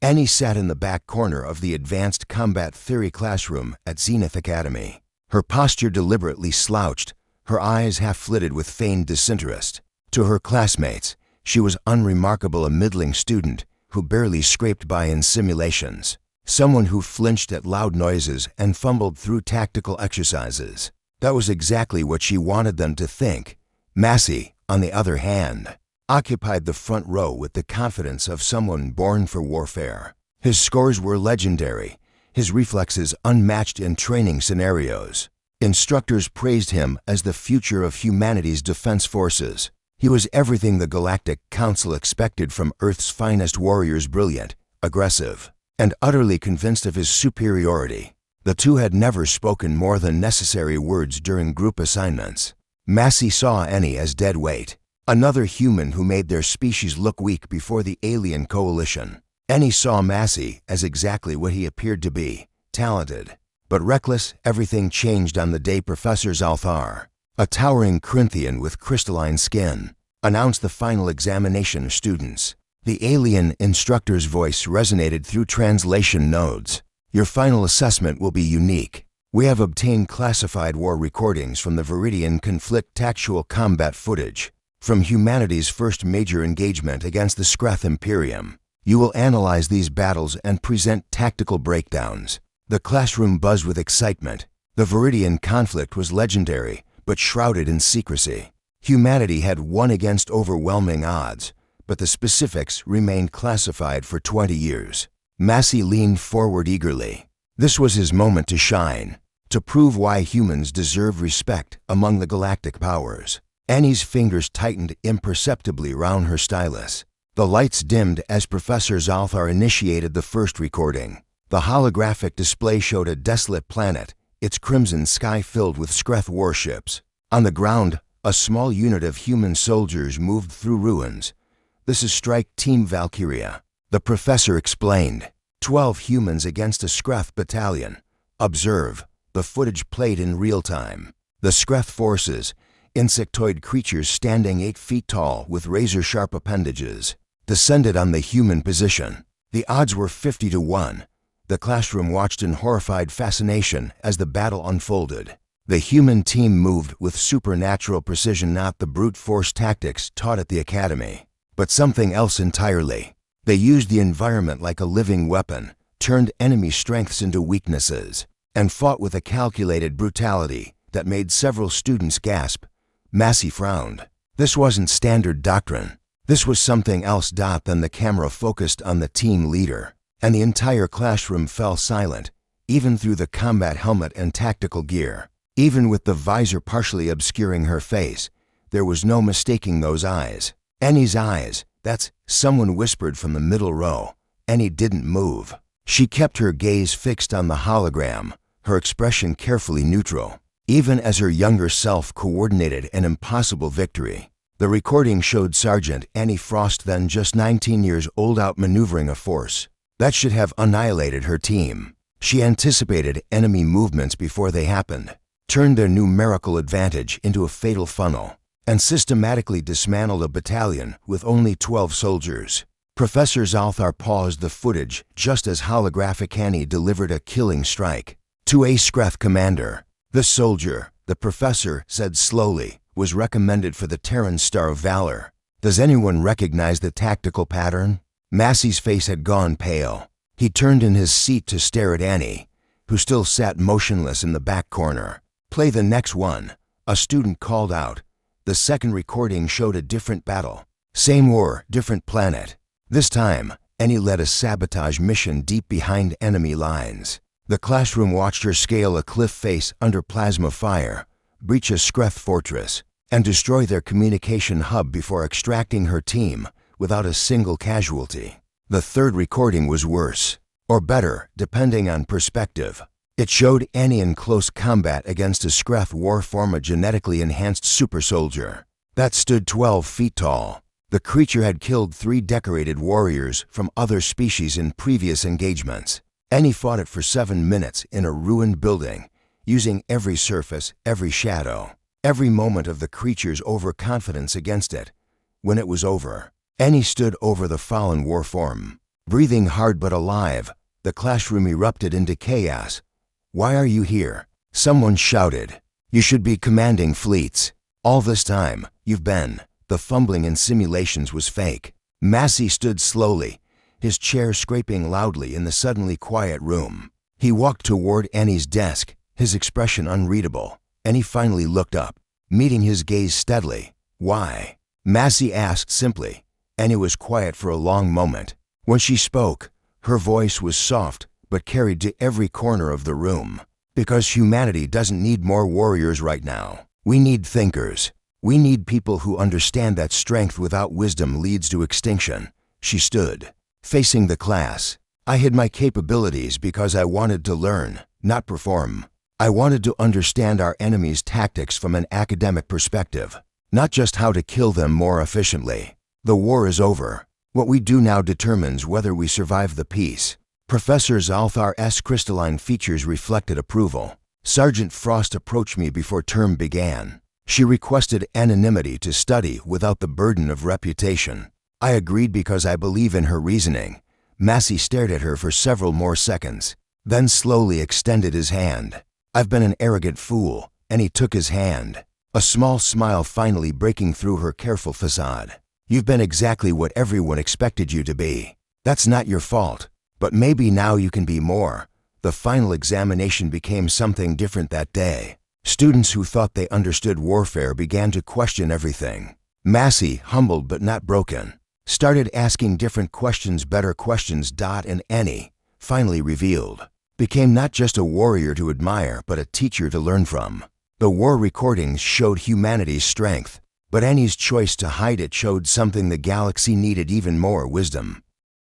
Annie sat in the back corner of the Advanced Combat Theory classroom at Zenith Academy. Her posture deliberately slouched, her eyes half-flitted with feigned disinterest. To her classmates, she was unremarkable, a middling student who barely scraped by in simulations, someone who flinched at loud noises and fumbled through tactical exercises. That was exactly what she wanted them to think. Massey, on the other hand, occupied the front row with the confidence of someone born for warfare. His scores were legendary, his reflexes unmatched in training scenarios. Instructors praised him as the future of humanity's defense forces. He was everything the Galactic Council expected from Earth's finest warriors: brilliant, aggressive, and utterly convinced of his superiority. The two had never spoken more than necessary words during group assignments. Massey saw Annie as dead weight, another human who made their species look weak before the alien coalition. Annie saw Massey as exactly what he appeared to be: talented, but reckless. Everything changed on the day Professor Zalthar, a towering Corinthian with crystalline skin, announced the final examination of students. The alien instructor's voice resonated through translation nodes. Your final assessment will be unique. We have obtained classified war recordings from the Viridian conflict, tactual combat footage from humanity's first major engagement against the Skreth Imperium. You will analyze these battles and present tactical breakdowns. The classroom buzzed with excitement. The Viridian conflict was legendary, but shrouded in secrecy. Humanity had won against overwhelming odds, but the specifics remained classified for 20 years. Massey leaned forward eagerly. This was his moment to shine, to prove why humans deserve respect among the galactic powers. Annie's fingers tightened imperceptibly round her stylus. The lights dimmed as Professor Zalthar initiated the first recording. The holographic display showed a desolate planet, its crimson sky filled with Skreth warships. On the ground, a small unit of human soldiers moved through ruins. This is Strike Team Valkyria, the professor explained. 12 humans against a Skreth battalion. Observe. The footage played in real time. The Skreth forces, insectoid creatures standing 8 feet tall with razor-sharp appendages, descended on the human position. The odds were 50 to 1. The classroom watched in horrified fascination as the battle unfolded. The human team moved with supernatural precision, not the brute force tactics taught at the academy, but something else entirely. They used the environment like a living weapon, turned enemy strengths into weaknesses, and fought with a calculated brutality that made several students gasp. Massey frowned. This wasn't standard doctrine. This was something else. Then the camera focused on the team leader, and the entire classroom fell silent, even through the combat helmet and tactical gear. Even with the visor partially obscuring her face, there was no mistaking those eyes. Annie's eyes. That's, someone whispered from the middle row. Annie didn't move. She kept her gaze fixed on the hologram, her expression carefully neutral, even as her younger self coordinated an impossible victory. The recording showed Sergeant Annie Frost, then just 19 years old, outmaneuvering a force that should have annihilated her team. She anticipated enemy movements before they happened, turned their numerical advantage into a fatal funnel, and systematically dismantled a battalion with only 12 soldiers. Professor Zalthar paused the footage just as holographic Annie delivered a killing strike to a Skreth commander. This soldier, the professor said slowly, was recommended for the Terran Star of Valor. Does anyone recognize the tactical pattern? Massey's face had gone pale. He turned in his seat to stare at Annie, who still sat motionless in the back corner. Play the next one, a student called out. The second recording showed a different battle. Same war, different planet. This time, Annie led a sabotage mission deep behind enemy lines. The classroom watched her scale a cliff face under plasma fire, breach a Skreth fortress, and destroy their communication hub before extracting her team without a single casualty. The third recording was worse, or better, depending on perspective. It showed Annie in close combat against a Skreth warform, a genetically enhanced super soldier that stood 12 feet tall. The creature had killed 3 decorated warriors from other species in previous engagements. Annie fought it for 7 minutes in a ruined building, using every surface, every shadow, every moment of the creature's overconfidence against it. When it was over, Annie stood over the fallen warform. Breathing hard but alive, the classroom erupted into chaos. "Why are you here?" someone shouted. "You should be commanding fleets. All this time, you've been." The fumbling in simulations was fake. Massey stood slowly, his chair scraping loudly in the suddenly quiet room. He walked toward Annie's desk, his expression unreadable. Annie finally looked up, meeting his gaze steadily. "Why?" Massey asked simply. Annie was quiet for a long moment. When she spoke, her voice was soft but carried to every corner of the room. "Because humanity doesn't need more warriors right now. We need thinkers. We need people who understand that strength without wisdom leads to extinction." She stood, facing the class. "I hid my capabilities because I wanted to learn, not perform. I wanted to understand our enemy's tactics from an academic perspective, not just how to kill them more efficiently. The war is over. What we do now determines whether we survive the peace." Professor Zalthar's crystalline features reflected approval. Sergeant Frost approached me before term began. She requested anonymity to study without the burden of reputation. I agreed because I believe in her reasoning. Massey stared at her for several more seconds, then slowly extended his hand. "I've been an arrogant fool," and he took his hand, a small smile finally breaking through her careful facade. "You've been exactly what everyone expected you to be. That's not your fault, but maybe now you can be more." The final examination became something different that day. Students who thought they understood warfare began to question everything. Massey, humbled but not broken, started asking different questions. Better questions. And Annie, finally revealed, became not just a warrior to admire but a teacher to learn from. The war recordings showed humanity's strength, but Annie's choice to hide it showed something the galaxy needed: even more wisdom.